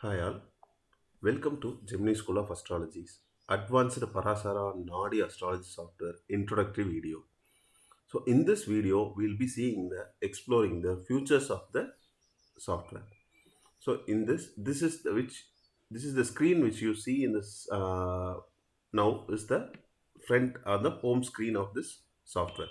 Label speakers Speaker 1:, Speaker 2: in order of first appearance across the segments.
Speaker 1: Hi all, welcome to Gemini School of Astrology's Advanced Parashara Naadi Astrology Software Introductory video. So in this video, we'll be exploring the features of the software. So in this is the screen which you see in this now is the front or the home screen of this software.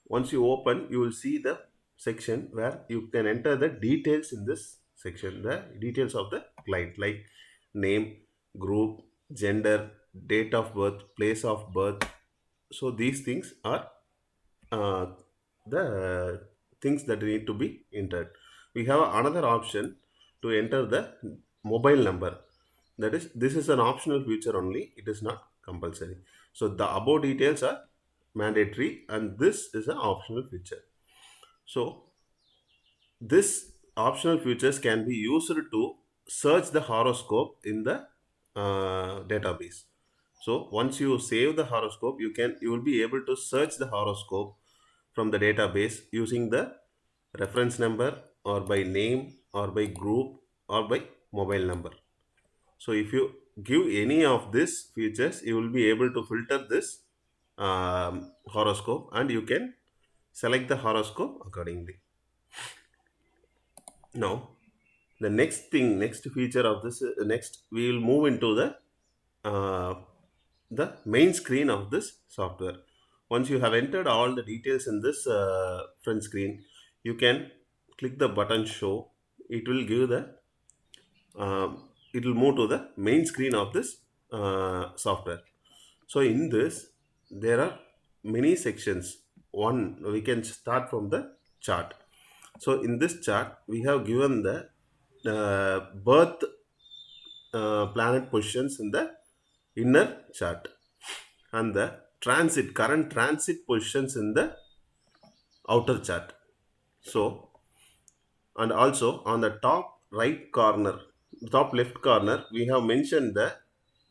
Speaker 1: Once you open, you will see the section where you can enter the details in this section, the details of the client like name, group, gender, date of birth, place of birth. So these things are uh, the things that need to be entered. We have another option to enter the mobile number. That is, this is an optional feature only. It is not compulsory. So the above details are mandatory, and this is an optional feature. So this optional features can be used to search the horoscope in the database. So once you save the horoscope, you will be able to search the horoscope from the database using the reference number or by name or by group or by mobile number. So if you give any of these features, you will be able to filter this horoscope, and you can select the horoscope accordingly. Now, the next feature of this, next we will move into uh, the main screen of this software. Once you have entered all the details in this front screen, you can click the button show. It will give the it will move to the main screen of this software. So in this, there are many sections. One, we can start from the chart. So in this chart, we have given the birth planet positions in the inner chart, and the current transit positions in the outer chart. So, and also on the top left corner, we have mentioned the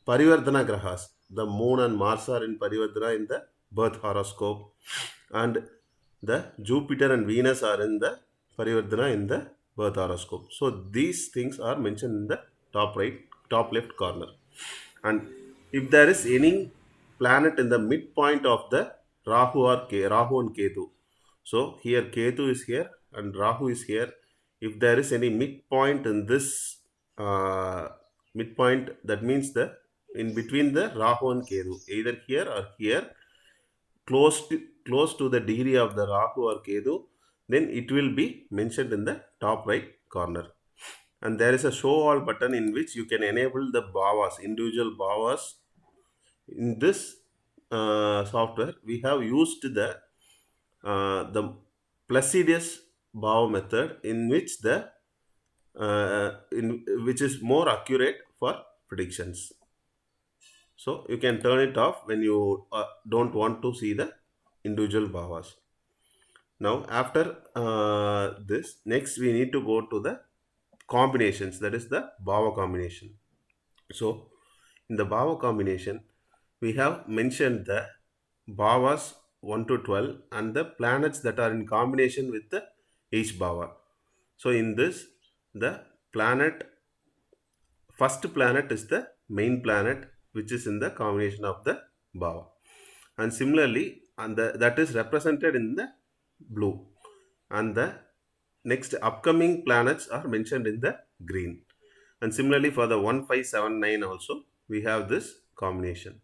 Speaker 1: Parivardhana Grahas. The moon and Mars are in Parivardhana in the birth horoscope, and the Jupiter and Venus are in the Parivardhana in the birth horoscope. So these things are mentioned in the top left corner. And if there is any planet in the midpoint of the Rahu and Ketu, so here Ketu is here and Rahu is here. If there is any midpoint in this midpoint, that means the in between the Rahu and Ketu, either here or here, close to the degree of the Rahu or Ketu, then it will be mentioned in the top right corner. And there is a show all button in which you can enable the bhavas, individual bhavas. In this software, we have used the Placidus bhava method, in which the in which is more accurate for predictions. So you can turn it off when you don't want to see the individual bhavas. Now, after this, next we need to go to the combinations, that is the bhava combination. So, in the bhava combination, we have mentioned the bhavas 1 to 12 and the planets that are in combination with the each bhava. So, in this, the planet first planet is the main planet which is in the combination of the bhava, and similarly, that is represented in the blue, and the next upcoming planets are mentioned in the green. And similarly for the 1579 also we have this combination.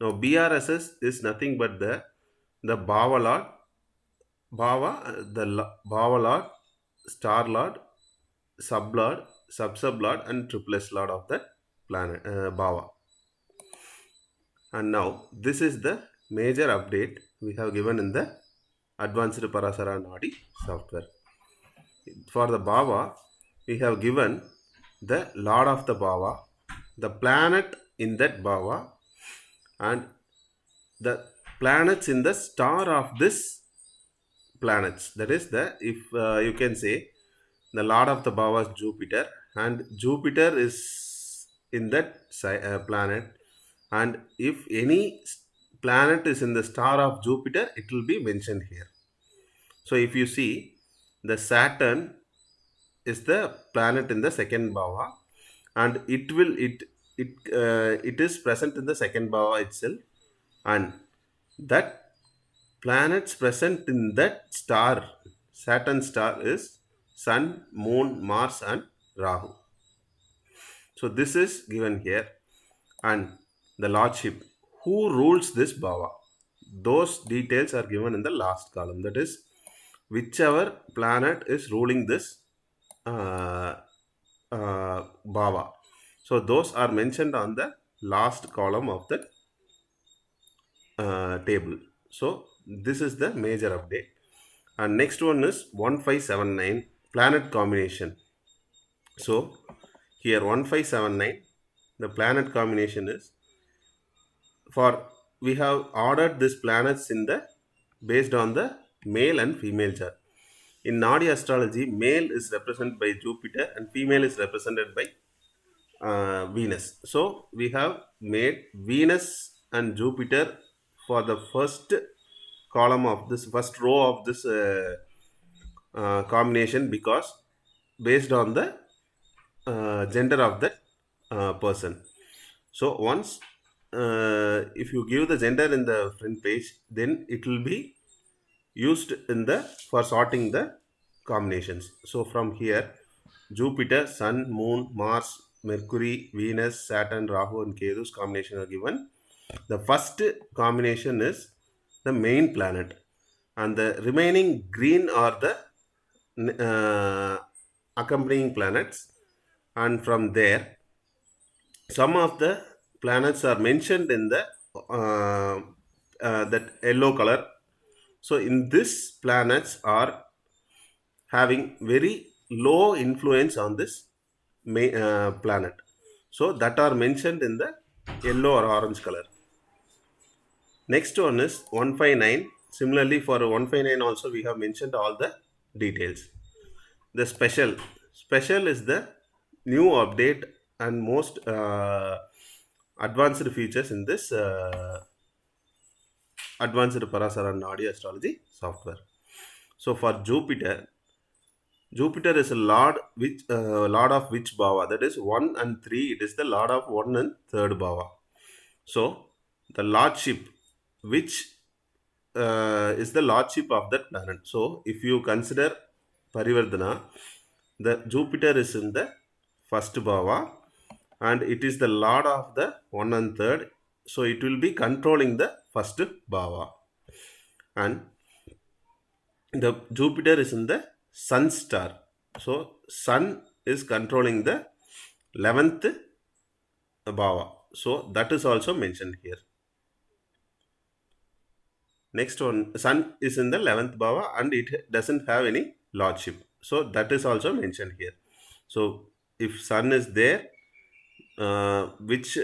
Speaker 1: Now BRSS is nothing but the bhava lord, bhava lord, star lord, sub lord, sub lord, and triplets lord of that planet bhava. And now this is the major update we have given in the advanced Parashara Naadi software. For the bhava, we have given the lord of the bhava, the planet in that bhava, and the planets in the star of this planets. That is the, if you can say, the lord of the bhava is Jupiter, and Jupiter is in that planet. And if any planet is in the star of Jupiter, it will be mentioned here. So if you see, the Saturn is the planet in the second bhava, and it is present in the second bhava itself, and that planets present in that star, Saturn star, is Sun, Moon, Mars, and Rahu. So this is given here, and the lordship, who rules this bhava, those details are given in the last column. That is, whichever planet is ruling this uh, bhava. So those are mentioned on the last column of the table. So this is the major update. And next one is 1579 planet combination. So here 1579, the planet combination is for, we have ordered these planets in the based on the male and female chart. In Naadi astrology, male is represented by Jupiter and female is represented by Venus. So we have made Venus and Jupiter for the first column of this first row of this combination, because based on the gender of that person. So once if you give the gender in the front page, then it will be used in the for sorting the combinations. So from here, Jupiter, Sun, Moon, Mars, Mercury, Venus, Saturn, Rahu, and Ketu's combination are given. The first combination is the main planet, and the remaining green are the accompanying planets. And from there, some of the planets are mentioned in the that yellow color. So in this, planets are having very low influence on this planet. So that are mentioned in the yellow or orange color. Next one is 159. Similarly, for 159 also we have mentioned all the details. The special is the new update and most advanced features in this advanced Parashara Naadi Astrology software. So for Jupiter is a lord which lord of which bhava? That is 1 and 3. It is the lord of 1 and 3rd bhava. So the lordship, which is the lordship of that planet. So if you consider Parivardhana, the Jupiter is in the first bhava, and it is the lord of the 1 and 3rd. So it will be controlling the first bhava, and the Jupiter is in the Sun star. So Sun is controlling the 11th bhava. So that is also mentioned here. Next one, Sun is in the 11th bhava and it doesn't have any lordship. So that is also mentioned here. So if Sun is there, which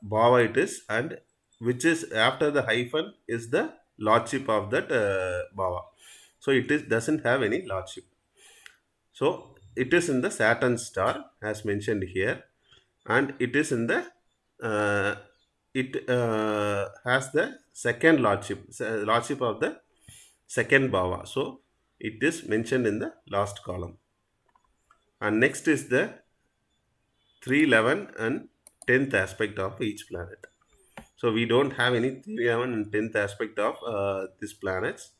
Speaker 1: bhava it is, and which is after the hyphen is the lordship of that bhava. So it is doesn't have any lordship. So it is in the Saturn star as mentioned here, and it is in the it has the second lordship of the second bhava. So it is mentioned in the last column. And next is the 311 and 10th aspect of each planet. So we don't have any 311 and 10th aspect of these planets.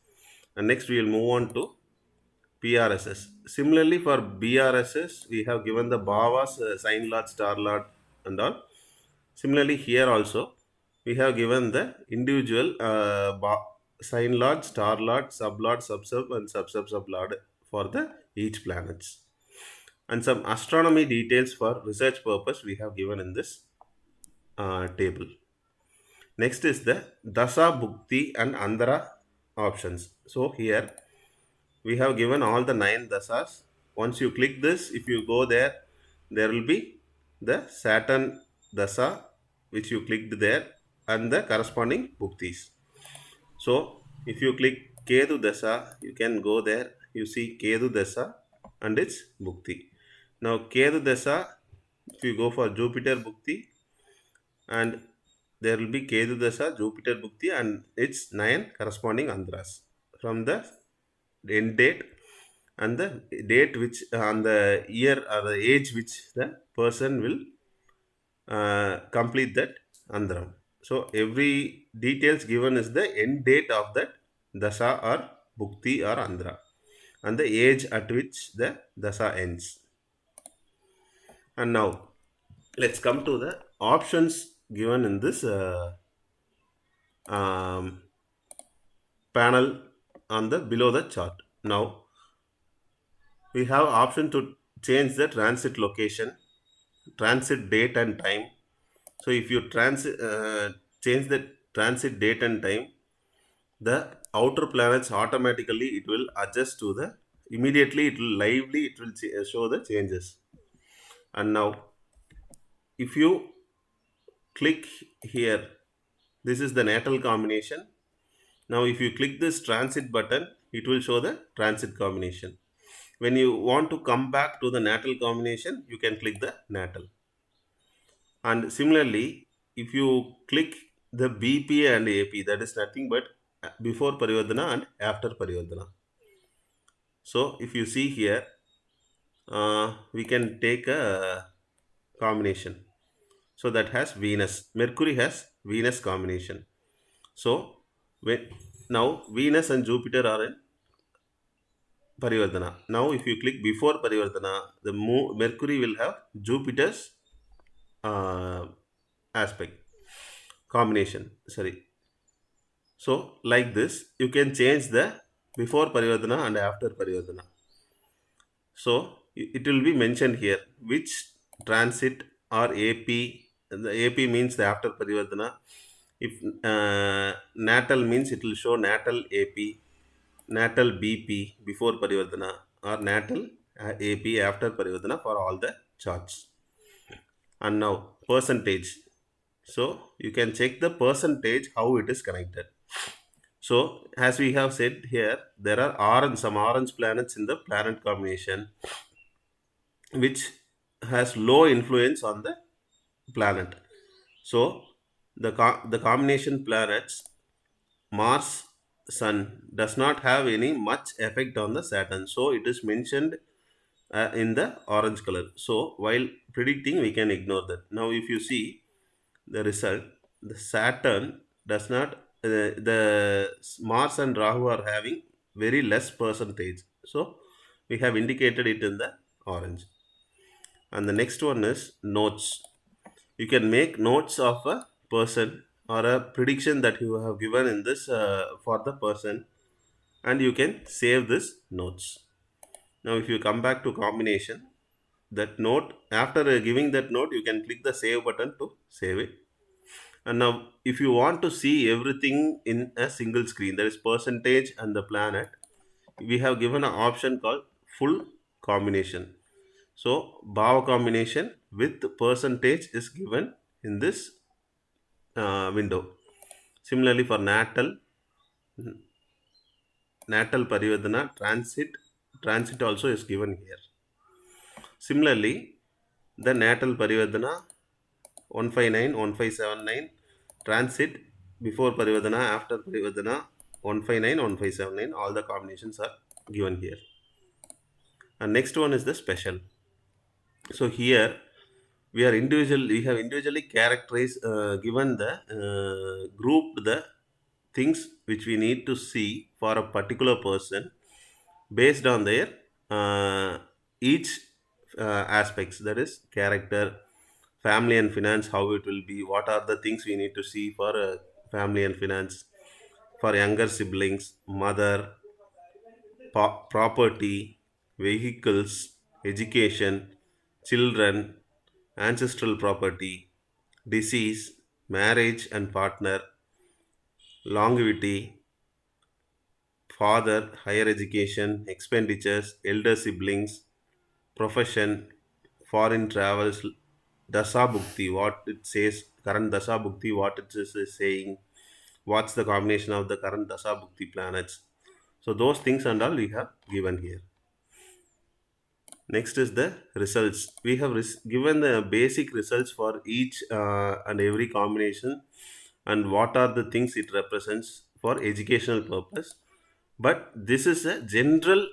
Speaker 1: And next we will move on to PRSS. Similarly for BRSS, we have given the bhavas, sign lord, star lord, and all. Similarly here also, we have given the individual sign lord, star lord, sub lord, sub and sub lord for the each planets. And some astronomy details for research purpose we have given in this table. Next is the Dasa, Bhukti and Andhara options. So here we have given all the 9 dasas. Once you click this, if you go there, there will be the Saturn dasa which you clicked there and the corresponding bhuktis. So if you click Ketu dasa, you can go there. You see Ketu dasa and its bhukti. Now Ketu dasa, if you go for Jupiter bhukti, and there will be Ketu dasa, Jupiter bhukti and its 9 corresponding andhras from the end date and the date which on the year or the age which the person will complete that andram. So every details given is the end date of that dasa or bhukti or andra, and the age at which the dasa ends. And now let's come to the options given in this um, panel on the below the chart. Now we have option to change the transit location, transit date and time. So if you change the transit date and time, the outer planets automatically it will adjust to the immediately, it will lively, it will show the changes. And now if you click here, this is the natal combination. Now if you click this transit button, it will show the transit combination. When you want to come back to the natal combination, you can click the natal. And similarly, if you click the BP and AP, that is nothing but before Parivardhana and after Parivardhana. So if you see here, we can take a combination. So that has Venus. Mercury has Venus combination. So when now Venus and Jupiter are in Parivardhana. Now if you click before Parivardhana, the Mercury will have Jupiter's uh, aspect combination. Sorry. So like this, you can change the before Parivardhana and after Parivardhana. So it will be mentioned here which transit or AP. The AP means the after Parivardhana. If natal means it will show natal AP, natal BP before Parivardhana, or natal AP after Parivardhana for all the charts. And now percentage. So you can check the percentage how it is connected. So as we have said here, there are some orange planets in the planet combination which has low influence on the planet. So the combination planets Mars, Sun does not have any much effect on the Saturn. So it is mentioned in the orange color. So while predicting, we can ignore that. Now if you see the result, the Saturn does not, the Mars and Rahu are having very less percentage. So we have indicated it in the orange. And the next one is notes. You can make notes of a person or a prediction that you have given in this for the person, and you can save this notes. Now if you come back to combination, that note, after giving that note, you can click the save button to save it. And now if you want to see everything in a single screen, that is percentage and the planet, we have given an option called full combination. So Bhava combination with percentage is given in this window. Similarly for natal Parivardhana transit also is given here. Similarly, the natal Parivardhana 159, 1579 transit before Parivardhana, after Parivardhana 159, 1579, all the combinations are given here. And next one is the special. So here we have individually characterized, given the grouped the things which we need to see for a particular person based on their uh, each aspects, that is character, family and finance, how it will be, what are the things we need to see for family and finance, for younger siblings, mother, property, vehicles, education, children, ancestral property, disease, marriage and partner, longevity, father, higher education, expenditures, elder siblings, profession, foreign travels, Dasa Bhukti, what it says, current Dasa Bhukti, what it is saying, what's the combination of the current Dasa Bhukti planets. So those things and all we have given here. Next is the results. We have given the basic results for each and every combination, and what are the things it represents for educational purpose. But this is a general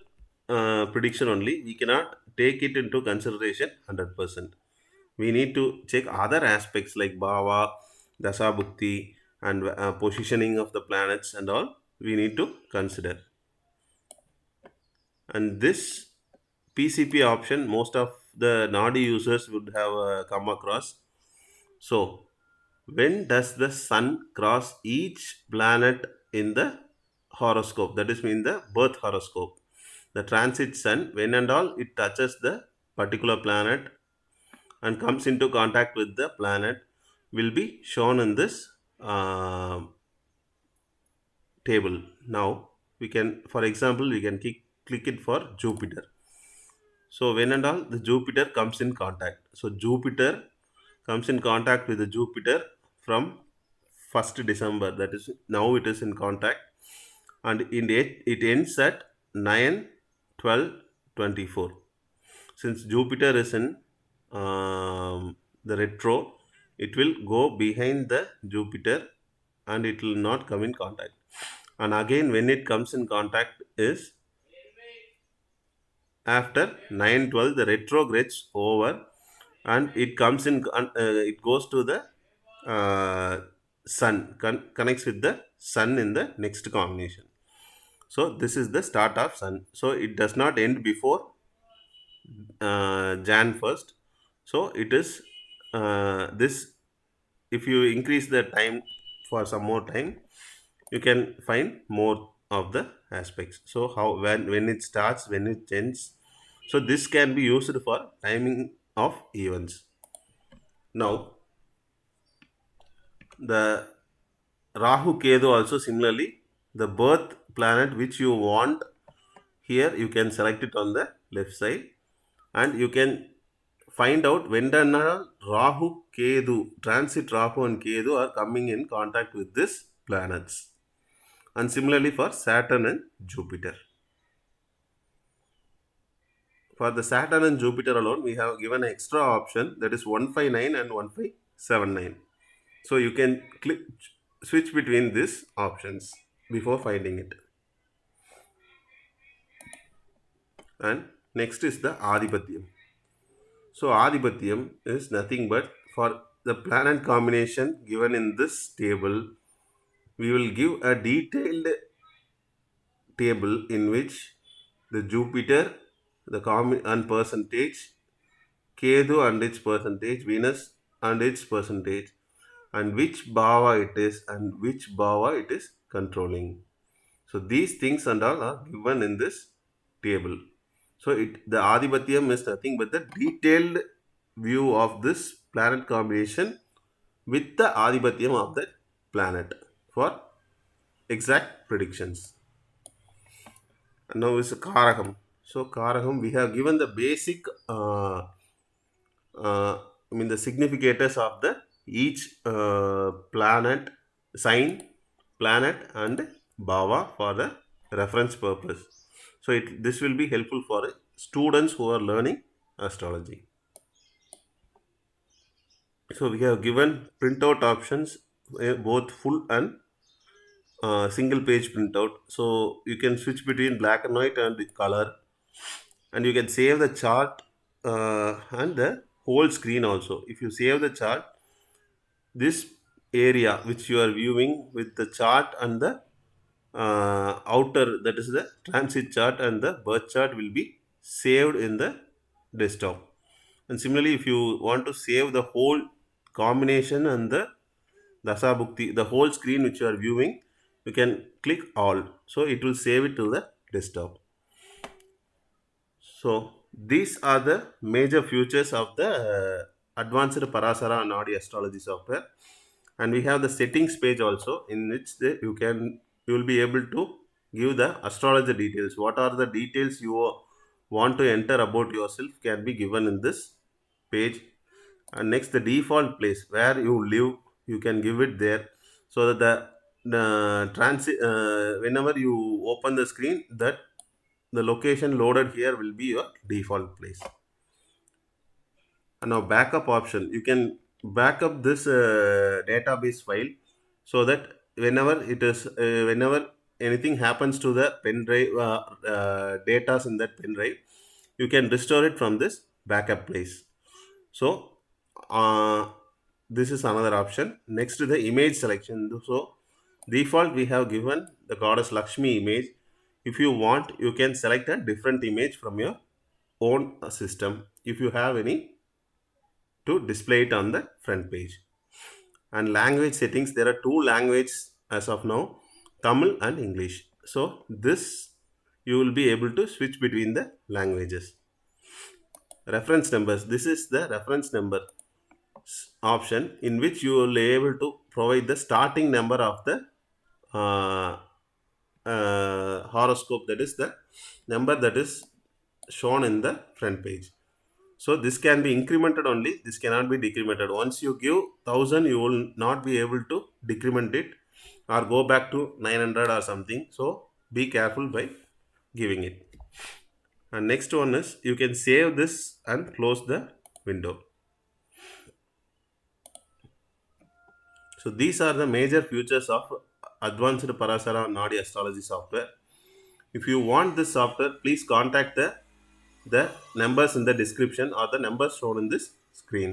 Speaker 1: prediction only. We cannot take it into consideration 100%. We need to check other aspects like Bhava, Dasa Bhukti, and positioning of the planets and all. We need to consider. And this PCP option, most of the Naadi users would have come across. So, when does the sun cross each planet in the horoscope? That is mean the birth horoscope. The transit sun, when and all it touches the particular planet and comes into contact with the planet, will be shown in this table. Now we can, for example, we can click it for Jupiter. So when and all the Jupiter comes in contact. So Jupiter comes in contact with the Jupiter from 1st December. That is now it is in contact, and it ends at 9, 12, 24. Since Jupiter is in the retro, it will go behind the Jupiter and it will not come in contact. And again, when it comes in contact is after 9:12, the retrogrades over and it comes in, it goes to the sun, connects with the sun in the next combination. So this is the start of sun. So it does not end before Jan 1st. So it is this. If you increase the time for some more time, you can find more of the aspects. So how when it starts, when it ends. So this can be used for timing of events. Now the Rahu Ketu also similarly, the birth planet which you want, here you can select it on the left side and you can find out when the Rahu Ketu, transit Rahu and Ketu are coming in contact with these planets. And similarly for Saturn and Jupiter. For the Saturn and Jupiter alone, we have given an extra option, that is 159 and 1579. So you can switch between these options before finding it. And next is the Adhipatyam. So Adhipatyam is nothing but for the planet combination given in this table, we will give a detailed table in which the Jupiter, the and percentage, Ketu and its percentage, Venus and its percentage, and which bhava it is and which bhava it is controlling. So these things and all are given in this table. So the Adhipatyam is nothing but the detailed view of this planet combination with the Adhipatyam of that planet for exact predictions. And now is Karakam. So Karakam, we have given the basic the significators of the each planet, sign, planet and bhava for the reference purpose. So this will be helpful for students who are learning astrology. So we have given printout options, both full and single page printout. So you can switch between black and white and color, and you can save the chart and the whole screen also. If you save the chart, this area which you are viewing with the chart and the outer, that is the transit chart and the birth chart, will be saved in the desktop. And similarly, if you want to save the whole combination and the Dasa Bhukti, the whole screen which you are viewing, you can click all. So it will save it to the desktop. So these are the major features of the advanced Parashara and Naadi Astrology software. And we have the settings page also, in which you will be able to give the astrologer details. What are the details you want to enter about yourself can be given in this page. And next, the default place where you live, you can give it there, so that the transit whenever you open the screen, that the location loaded here will be your default place. And now backup option, you can back up this database file, so that whenever anything happens to the pen drive, data in that pen drive, you can restore it from this backup place. So this is another option. Next to the image selection. So default we have given the goddess Lakshmi image. If you want, you can select a different image from your own system if you have any to display it on the front page. And language settings, there are two languages as of now, Tamil and English. So this you will be able to switch between the languages. Reference numbers, this is the reference number option in which you will be able to provide the starting number of the uh, horoscope, that is the number that is shown in the front page. So this can be incremented only, this cannot be decremented. Once you give 1000, you will not be able to decrement it or go back to 900 or something. So be careful by giving it. And next one is you can save this and close the window. So these are the major features of advanced Parashara Naadi Astrology software. If you want this software, please contact the numbers in the description or the numbers shown in this screen.